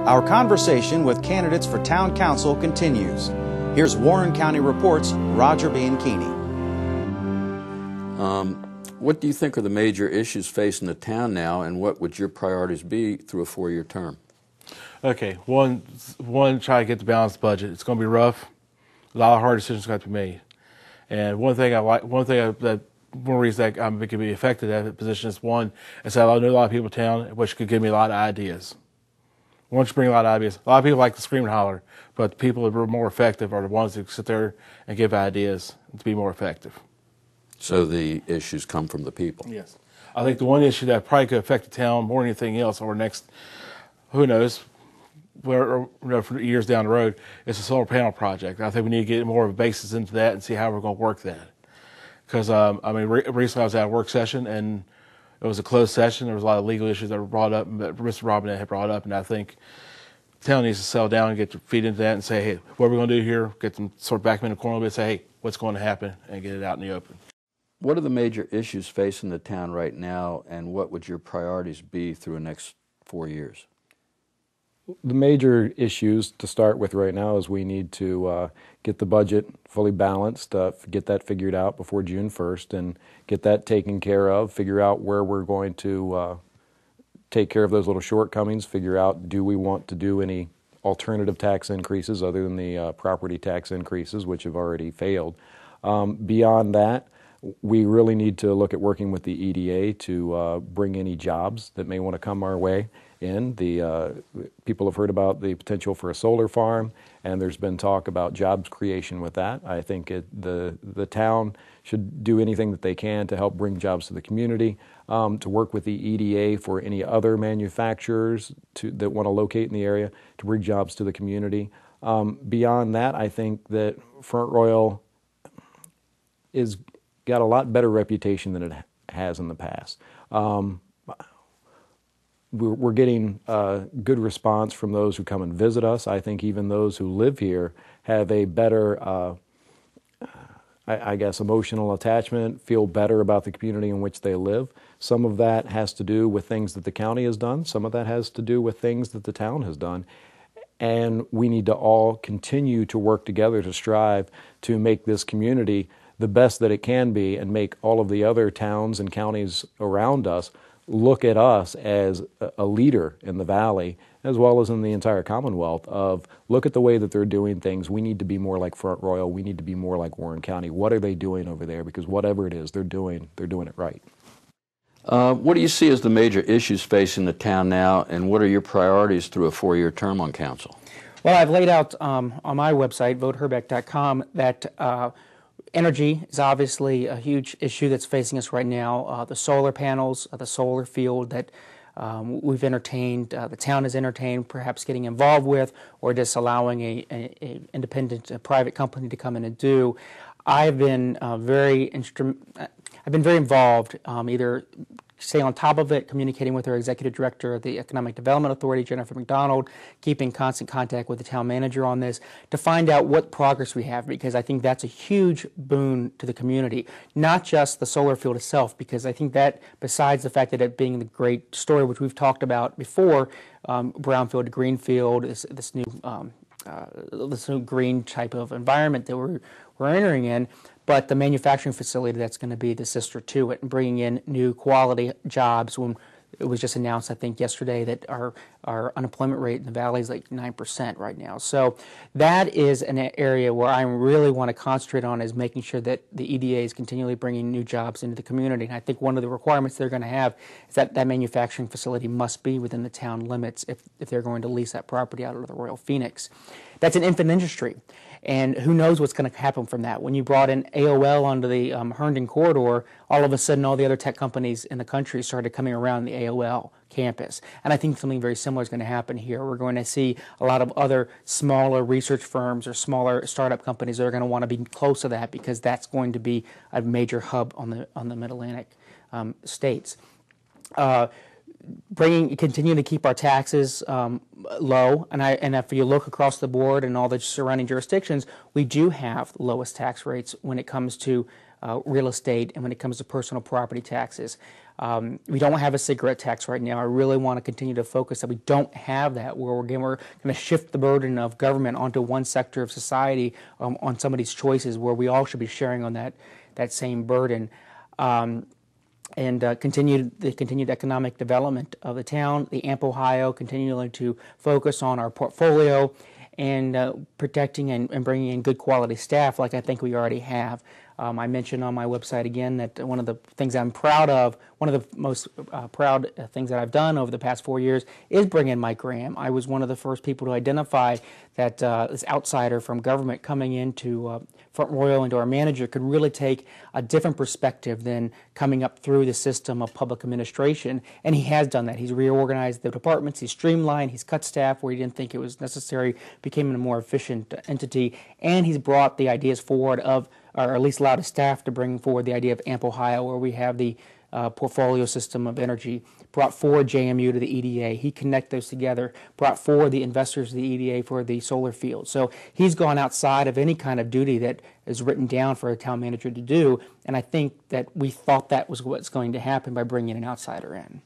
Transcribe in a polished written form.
Our conversation with candidates for town council continues. Here's Warren County Report's Roger B. Keeney. What do you think are the major issues facing the town now, and what would your priorities be through a 4-year term? Okay, one, try to get the balanced budget. It's going to be rough. A lot of hard decisions got to be made. And one reason that I'm going to be affected at that position is one, is that I know a lot of people in town, which could give me a lot of ideas. Once you bring a lot of ideas, a lot of people like to scream and holler, but the people that are more effective are the ones that sit there and give ideas to be more effective. So the issues come from the people. Yes. I think the one issue that probably could affect the town more than anything else over the next, who knows, for years down the road, is the solar panel project. I think we need to get more of a basis into that and see how we're going to work that. Because, recently I was at a work session, and it was a closed session. There was a lot of legal issues that were brought up, that Mr. Robinette had brought up, and I think the town needs to settle down and get their feet into that and say, hey, what are we going to do here? Get them sort of back in the corner a little bit and say, hey, what's going to happen, and get it out in the open. What are the major issues facing the town right now, and what would your priorities be through the next 4 years? The major issues to start with right now is we need to get the budget fully balanced, get that figured out before June 1st, and get that taken care of, figure out where we're going to take care of those little shortcomings, figure out, do we want to do any alternative tax increases other than the property tax increases, which have already failed. Beyond that, we really need to look at working with the EDA to bring any jobs that may want to come our way in. People have heard about the potential for a solar farm, and there's been talk about jobs creation with that. I think the town should do anything that they can to help bring jobs to the community, to work with the EDA for any other manufacturers that want to locate in the area to bring jobs to the community. Beyond that, I think that Front Royal is got a lot better reputation than it has in the past. We're getting good response from those who come and visit us. I think even those who live here have a better, I guess, emotional attachment, feel better about the community in which they live. Some of that has to do with things that the county has done. Some of that has to do with things that the town has done. And we need to all continue to work together to strive to make this community the best that it can be, and make all of the other towns and counties around us look at us as a leader in the valley, as well as in the entire Commonwealth, of look at the way that they're doing things. We need to be more like Front Royal. We need to be more like Warren County. What are they doing over there? Because whatever it is they're doing it right. What do you see as the major issues facing the town now, and what are your priorities through a 4-year term on council? Well, I've laid out on my website, votehrbek.com, that energy is obviously a huge issue that's facing us right now. The solar panels, the solar field that we've entertained, the town has entertained, perhaps getting involved with, or just allowing a independent private company to come in and do. I've been very involved, either staying on top of it, communicating with our executive director of the Economic Development Authority, Jennifer McDonald, keeping constant contact with the town manager on this to find out what progress we have, because I think that's a huge boon to the community. Not just the solar field itself, because I think that, besides the fact that it being the great story which we've talked about before, brownfield to greenfield, this new green type of environment that we're entering in, but the manufacturing facility that's going to be the sister to it, and bringing in new quality jobs. When it was just announced, I think yesterday, that our unemployment rate in the valley is like 9% right now. So that is an area where I really want to concentrate on, is making sure that the EDA is continually bringing new jobs into the community. And I think one of the requirements they're going to have is that that manufacturing facility must be within the town limits if they're going to lease that property out of the Royal Phoenix. That's an infant industry. And who knows what's going to happen from that. When you brought in AOL onto the Herndon corridor, all of a sudden all the other tech companies in the country started coming around the AOL campus. And I think something very similar is going to happen here. We're going to see a lot of other smaller research firms or smaller startup companies that are going to want to be close to that, because that's going to be a major hub on the Mid-Atlantic states. Continuing to keep our taxes low, and if you look across the board and all the surrounding jurisdictions, we do have the lowest tax rates when it comes to real estate and when it comes to personal property taxes. We don't have a cigarette tax right now. I really want to continue to focus that we don't have that, where we're going to shift the burden of government onto one sector of society on some of these choices, where we all should be sharing on that same burden. And the continued economic development of the town, the AMP Ohio, continuing to focus on our portfolio and protecting and bringing in good quality staff like I think we already have. I mentioned on my website again that one of the things I'm proud of, one of the most proud things that I've done over the past 4 years is bring in Mike Graham. I was one of the first people to identify that this outsider from government coming into Front Royal into our manager could really take a different perspective than coming up through the system of public administration, and he has done that. He's reorganized the departments, he's streamlined, he's cut staff where he didn't think it was necessary, became a more efficient entity, and he's brought the ideas forward of, or at least allowed his staff to bring forward the idea of AMP Ohio, where we have the portfolio system of energy, brought forward JMU to the EDA. He connected those together, brought forward the investors to the EDA for the solar field. So he's gone outside of any kind of duty that is written down for a town manager to do, and I think that we thought that was what's going to happen by bringing an outsider in.